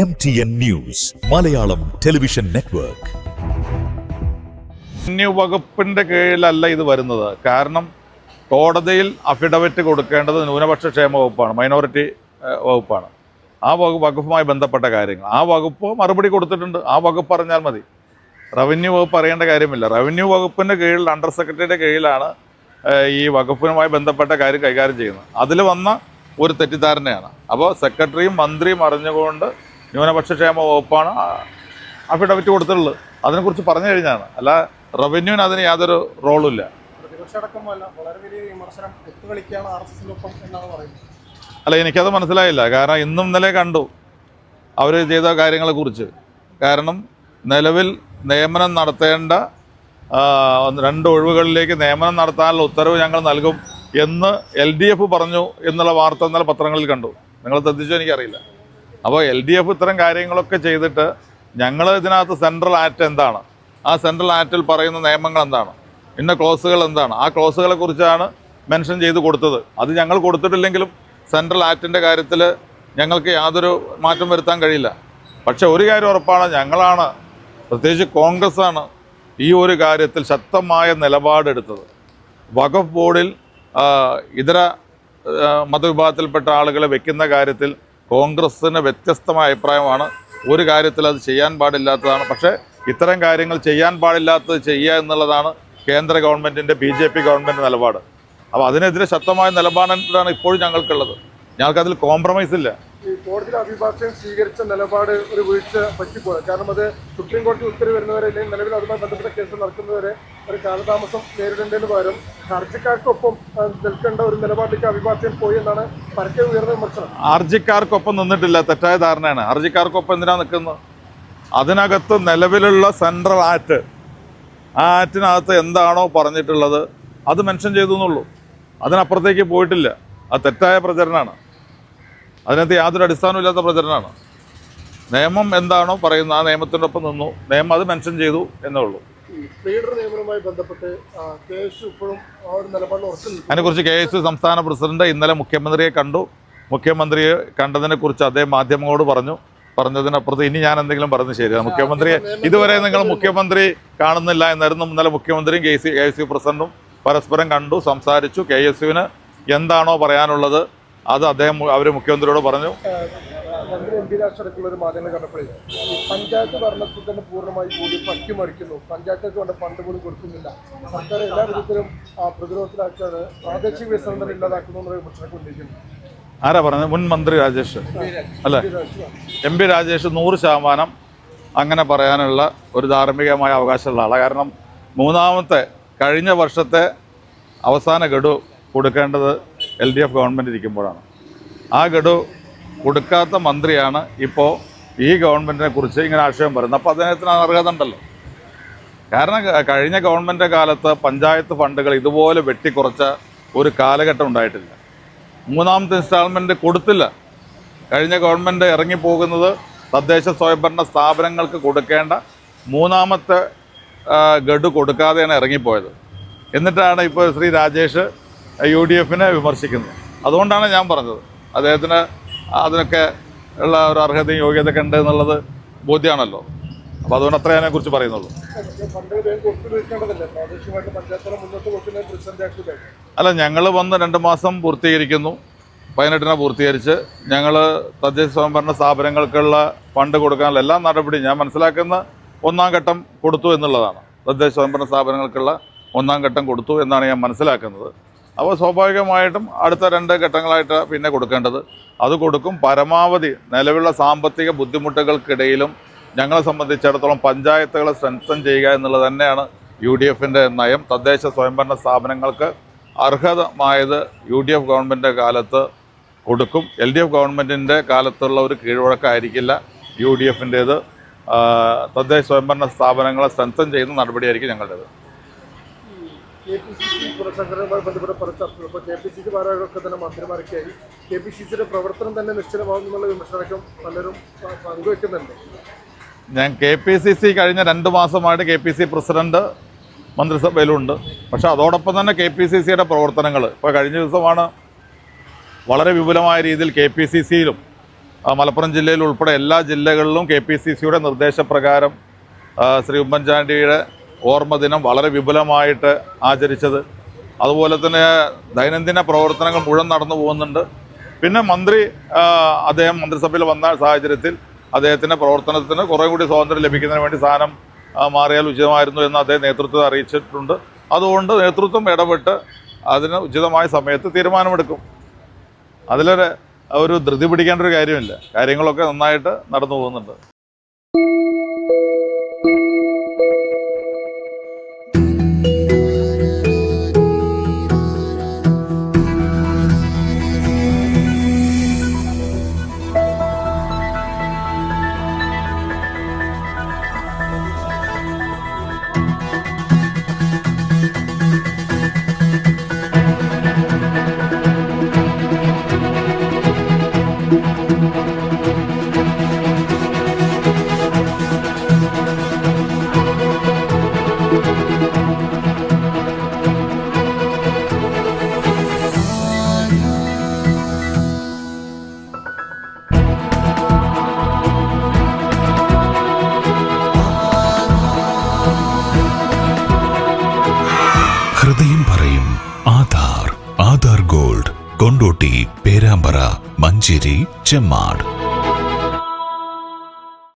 MTN News, Malayalam television network. Revenue വകുപ്പിന്റെ കീഴിലല്ല ഇത് വരുന്നത്. കാരണം കോടതിയിൽ അഫിഡവിറ്റ് കൊടുക്കേണ്ടത് ന്യൂനപക്ഷ ക്ഷേമ വകുപ്പാണ്, മൈനോറിറ്റി വകുപ്പാണ്. ആ വകുപ്പുമായി ബന്ധപ്പെട്ട കാര്യങ്ങൾ ആ വകുപ്പ് മറുപടി കൊടുത്തിട്ടുണ്ട്. ആ വകുപ്പ് അറിഞ്ഞാൽ മതി. റവന്യൂ വകുപ്പ് അറിയേണ്ട കാര്യമില്ല. റവന്യൂ വകുപ്പിൻ്റെ കീഴിൽ അണ്ടർ സെക്രട്ടറിയുടെ കീഴിലാണ് ഈ വകുപ്പിനുമായി ബന്ധപ്പെട്ട കാര്യം കൈകാര്യം ചെയ്യുന്നത്. അതിൽ വന്ന ഒരു തെറ്റിദ്ധാരണയാണ്. അപ്പോൾ സെക്രട്ടറിയും മന്ത്രിയും അറിഞ്ഞുകൊണ്ട് ന്യൂനപക്ഷ ക്ഷേമ വകുപ്പാണ് അഫിഡവിറ്റ് കൊടുത്തിട്ടുള്ളത്. അതിനെക്കുറിച്ച് പറഞ്ഞു കഴിഞ്ഞാണ്, അല്ല റവന്യൂവിന് അതിന് യാതൊരു റോളുമില്ല. അല്ല, എനിക്കത് മനസ്സിലായില്ല. കാരണം ഇന്നും ഇന്നലെ കണ്ടു അവർ ചെയ്ത കാര്യങ്ങളെക്കുറിച്ച്. കാരണം നിലവിൽ നിയമനം നടത്തേണ്ട 2 ഒഴിവുകളിലേക്ക് നിയമനം നടത്താനുള്ള ഉത്തരവ് ഞങ്ങൾ നൽകും എന്ന് LDF പറഞ്ഞു എന്നുള്ള വാർത്ത ഇന്നലെ പത്രങ്ങളിൽ കണ്ടു. നിങ്ങൾ ശ്രദ്ധിച്ചോ എനിക്കറിയില്ല. അപ്പോൾ LDF ഇത്തരം കാര്യങ്ങളൊക്കെ ചെയ്തിട്ട് ഞങ്ങൾ ഇതിനകത്ത് സെൻട്രൽ ആക്ട് എന്താണ്, ആ സെൻട്രൽ ആക്റ്റിൽ പറയുന്ന നിയമങ്ങൾ എന്താണ്, ഇന്ന ക്ലോസുകൾ എന്താണ്, ആ ക്ലോസുകളെ കുറിച്ചാണ് മെൻഷൻ ചെയ്ത് കൊടുത്തത്. അത് ഞങ്ങൾ കൊടുത്തിട്ടില്ലെങ്കിലും സെൻട്രൽ ആക്ടിൻ്റെ കാര്യത്തിൽ ഞങ്ങൾക്ക് യാതൊരു മാറ്റം വരുത്താൻ കഴിയില്ല. പക്ഷെ ഒരു കാര്യം ഉറപ്പാണ്, ഞങ്ങളാണ്, പ്രത്യേകിച്ച് കോൺഗ്രസ് ആണ് ഈ ഒരു കാര്യത്തിൽ ശക്തമായ നിലപാടെടുത്തത്. വഖഫ് ബോർഡിൽ ഇതര മതവിഭാഗത്തിൽപ്പെട്ട ആളുകളെ വെക്കുന്ന കാര്യത്തിൽ കോൺഗ്രസ്സിന് വ്യത്യസ്തമായ അഭിപ്രായമാണ്. ഒരു കാര്യത്തിൽ അത് ചെയ്യാൻ പാടില്ലാത്തതാണ്. പക്ഷേ ഇത്തരം കാര്യങ്ങൾ ചെയ്യാൻ പാടില്ലാത്തത് ചെയ്യുക എന്നുള്ളതാണ് കേന്ദ്ര ഗവൺമെൻറ്റിൻ്റെ BJP ഗവൺമെൻറ് നിലപാട്. അപ്പോൾ അതിനെതിരെ ശക്തമായ നിലപാടാണ് ഇപ്പോഴും ഞങ്ങൾക്കുള്ളത്. ഞങ്ങൾക്കതിൽ കോംപ്രമൈസ് ഇല്ല. ഈ കോടതിയുടെ അഭിഭാഷകൻ സ്വീകരിച്ച നിലപാട് ഒരു വീഴ്ച പറ്റിപ്പോയത്. കാരണം അത് സുപ്രീം കോടതി ഉത്തരവ് വരുന്നവരെ അല്ലെങ്കിൽ നിലവിൽ അതുമായി ബന്ധപ്പെട്ട കേസ് നടക്കുന്നവരെ ഒരു കാലതാമസം നേരിടേണ്ടതിന് പകരം ഹർജിക്കാർക്കൊപ്പം നിൽക്കേണ്ട ഒരു നിലപാടിലേക്ക് അഭിഭാഷകൻ പോയി എന്നാണ് പരക്കെ ഉയർന്ന വിമർശനം. ഹർജിക്കാർക്കൊപ്പം നിന്നിട്ടില്ല, തെറ്റായ ധാരണയാണ്. ഹർജിക്കാർക്കൊപ്പം എന്തിനാണ് നിൽക്കുന്നത്? അതിനകത്ത് നിലവിലുള്ള സെൻട്രൽ ആക്ട്, ആ ആക്ടിനകത്ത് എന്താണോ പറഞ്ഞിട്ടുള്ളത് അത് മെൻഷൻ ചെയ്തു എന്നുള്ളൂ. അതിനപ്പുറത്തേക്ക് പോയിട്ടില്ല. അത് തെറ്റായ പ്രചരണമാണ്. അതിനകത്ത് യാതൊരു അടിസ്ഥാനമില്ലാത്ത പ്രചരണമാണ്. നിയമം എന്താണോ പറയുന്നത് ആ നിയമത്തിൻ്റെ ഒപ്പം നിന്നു. നിയമം അത് മെൻഷൻ ചെയ്തു എന്നേ ഉള്ളൂ. ലീഡർ നിയമനവുമായി ബന്ധപ്പെട്ട് KSU ഇപ്പോഴും ആ ഒരു നിലപാടിൽ ഉറച്ചു നിൽക്കുന്നു. അതിനെക്കുറിച്ച് KSU സംസ്ഥാന പ്രസിഡന്റ് ഇന്നലെ മുഖ്യമന്ത്രിയെ കണ്ടു. മുഖ്യമന്ത്രിയെ കണ്ടതിനെക്കുറിച്ച് അദ്ദേഹം മാധ്യമങ്ങളോട് പറഞ്ഞതിനപ്പുറത്ത് ഇനി ഞാൻ എന്തെങ്കിലും പറഞ്ഞു ശരിയാണ്. മുഖ്യമന്ത്രിയെ ഇതുവരെ നിങ്ങൾ മുഖ്യമന്ത്രി കാണുന്നില്ല എന്നായിരുന്നു. ഇന്നലെ മുഖ്യമന്ത്രിയും KSU പ്രസിഡന്റും പരസ്പരം കണ്ടു, സംസാരിച്ചു. KSUവിന് എന്താണോ പറയാനുള്ളത് അത് അവർ മുഖ്യമന്ത്രിയോട് പറഞ്ഞു. മന്ത്രി MP രാജേഷ് അടക്കമുള്ള ഒരു മാധ്യമങ്ങൾ കണ്ടപ്പോഴേ പഞ്ചായത്ത് ഭരണത്തിൽ തന്നെ പൂർണ്ണമായി കൂടി പറ്റിമറിക്കുന്നു, പഞ്ചായത്തുകൾക്ക് വേണ്ട ഫണ്ട് പോലും കൊടുക്കുന്നില്ല, സർക്കാർ എല്ലാ വിധത്തിലും പ്രതിരോധത്തിലാക്കാണ്, പ്രാദേശിക വികസനം തന്നെ ഇല്ലാതാക്കുന്നു എന്നുള്ള വിമർശനമൊക്കെ ഉന്നയിക്കുന്നു. ആരാ പറഞ്ഞത്? മുൻ മന്ത്രി രാജേഷ് അല്ലേ? MP രാജേഷ് 100% അങ്ങനെ പറയാനുള്ള ഒരു ധാർമ്മികമായ അവകാശമുള്ള ആളാണ്. കാരണം കഴിഞ്ഞ വർഷത്തെ അവസാന ഗഡു കൊടുക്കേണ്ടത് LDF ഗവൺമെൻറ് ഇരിക്കുമ്പോഴാണ്. ആ ഗഡു കൊടുക്കാത്ത മന്ത്രിയാണ് ഇപ്പോൾ ഈ ഗവൺമെൻറ്റിനെ കുറിച്ച് ഇങ്ങനെ ആക്ഷേപം പറയുന്നത്. അപ്പോൾ അദ്ദേഹത്തിന് അർഹത ഉണ്ടല്ലോ. കാരണം കഴിഞ്ഞ ഗവൺമെൻറ് കാലത്ത് പഞ്ചായത്ത് ഫണ്ടുകൾ ഇതുപോലെ വെട്ടിക്കുറച്ച ഒരു കാലഘട്ടം ഉണ്ടായിട്ടില്ല. 3ാമത്തെ ഇൻസ്റ്റാൾമെൻറ്റ് കൊടുത്തില്ല. കഴിഞ്ഞ ഗവൺമെൻറ് ഇറങ്ങിപ്പോകുന്നത് തദ്ദേശ സ്വയംഭരണ സ്ഥാപനങ്ങൾക്ക് കൊടുക്കേണ്ട 3ാമത്തെ ഗഡു കൊടുക്കാതെയാണ് ഇറങ്ങിപ്പോയത്. എന്നിട്ടാണ് ഇപ്പോൾ ശ്രീ രാജേഷ് UDFനെ വിമർശിക്കുന്നത്. അതുകൊണ്ടാണ് ഞാൻ പറഞ്ഞത് അദ്ദേഹത്തിന് അതിനൊക്കെ ഉള്ള ഒരു അർഹതയും യോഗ്യതയൊക്കെ ഉണ്ട് എന്നുള്ളത് ബോധ്യമാണല്ലോ. അപ്പോൾ അതുകൊണ്ട് അത്രേ അതിനെക്കുറിച്ച് പറയുന്നുള്ളൂ. അല്ല, ഞങ്ങൾ വന്ന് 2 മാസം പൂർത്തീകരിക്കുന്നു. 18-ന് പൂർത്തീകരിച്ച് ഞങ്ങൾ തദ്ദേശ സ്വയംഭരണ സ്ഥാപനങ്ങൾക്കുള്ള ഫണ്ട് കൊടുക്കാനുള്ള എല്ലാ നടപടിയും ഞാൻ മനസ്സിലാക്കുന്ന 1ാം ഘട്ടം കൊടുത്തു എന്നുള്ളതാണ്. തദ്ദേശ സ്വയംഭരണ സ്ഥാപനങ്ങൾക്കുള്ള 1ാം ഘട്ടം കൊടുത്തു എന്നാണ് ഞാൻ മനസ്സിലാക്കുന്നത്. അപ്പോൾ സ്വാഭാവികമായിട്ടും അടുത്ത 2 ഘട്ടങ്ങളായിട്ട് പിന്നെ കൊടുക്കേണ്ടത് അത് കൊടുക്കും. പരമാവധി നിലവിലുള്ള സാമ്പത്തിക ബുദ്ധിമുട്ടുകൾക്കിടയിലും ഞങ്ങളെ സംബന്ധിച്ചിടത്തോളം പഞ്ചായത്തുകളെ സ്ട്രെങ്തൻ ചെയ്യുക എന്നുള്ളത് തന്നെയാണ് UDFൻ്റെ നയം. തദ്ദേശ സ്വയംഭരണ സ്ഥാപനങ്ങൾക്ക് അർഹതമായത് UDF ഗവൺമെൻറ്റിൻ്റെ കാലത്ത് കൊടുക്കും. LDF ഗവൺമെൻറ്റിൻ്റെ കാലത്തുള്ള ഒരു കീഴ്വഴക്കമായിരിക്കില്ല UDFൻ്റേത്. തദ്ദേശ സ്വയംഭരണ സ്ഥാപനങ്ങളെ സ്ട്രെങ്തൻ ചെയ്യുന്ന നടപടിയായിരിക്കും ഞങ്ങളുടേത്. KPCC പുനഃസംഘടനയുമായി ബന്ധപ്പെട്ട പല ചർച്ചകൾ ഇപ്പോൾ KPCC ഭാരവാഹികളൊക്കെ തന്നെ മന്ത്രിമാരൊക്കെയായി KPCCയുടെ പ്രവർത്തനം തന്നെ നിശ്ചലമാകുന്നുള്ള വിമർശനം പലരും പങ്കുവെക്കുന്നുണ്ട്. ഞാൻ KPCC കഴിഞ്ഞ 2 മാസമായിട്ട് KPCC പ്രസിഡന്റ് മന്ത്രിസഭയിലുണ്ട്. പക്ഷേ അതോടൊപ്പം തന്നെ KPCCയുടെ പ്രവർത്തനങ്ങൾ ഇപ്പോൾ കഴിഞ്ഞ ദിവസമാണ് വളരെ വിപുലമായ രീതിയിൽ KPCCയിലും മലപ്പുറം ജില്ലയിൽ ഉൾപ്പെടെ എല്ലാ ജില്ലകളിലും KPCCയുടെ നിർദ്ദേശപ്രകാരം ശ്രീ ഉമ്മൻചാണ്ടിയുടെ ഓർമ്മ ദിനം വളരെ വിപുലമായിട്ട് ആചരിച്ചത്. അതുപോലെ തന്നെ ദൈനംദിന പ്രവർത്തനങ്ങൾ മുഴുവൻ നടന്നു പോകുന്നുണ്ട്. പിന്നെ അദ്ദേഹം മന്ത്രിസഭയിൽ വന്ന സാഹചര്യത്തിൽ അദ്ദേഹത്തിൻ്റെ പ്രവർത്തനത്തിന് കുറേ കൂടി സ്വാതന്ത്ര്യം ലഭിക്കുന്നതിന് വേണ്ടി സ്ഥാനം മാറിയാൽ ഉചിതമായിരുന്നു എന്ന് അദ്ദേഹം നേതൃത്വത്തെ അറിയിച്ചിട്ടുണ്ട്. അതുകൊണ്ട് നേതൃത്വം ഇടപെട്ട് അതിന് ഉചിതമായ സമയത്ത് തീരുമാനമെടുക്കും. ഒരു ധൃതി പിടിക്കേണ്ട ഒരു കാര്യമില്ല. കാര്യങ്ങളൊക്കെ നന്നായിട്ട് നടന്നു പോകുന്നുണ്ട്. ഹൃദയം പറയും ആധാർ ഗോൾഡ്, കൊണ്ടോട്ടി, പേരാമ്പ്ര, മഞ്ചേരി, ചെമ്മാട്.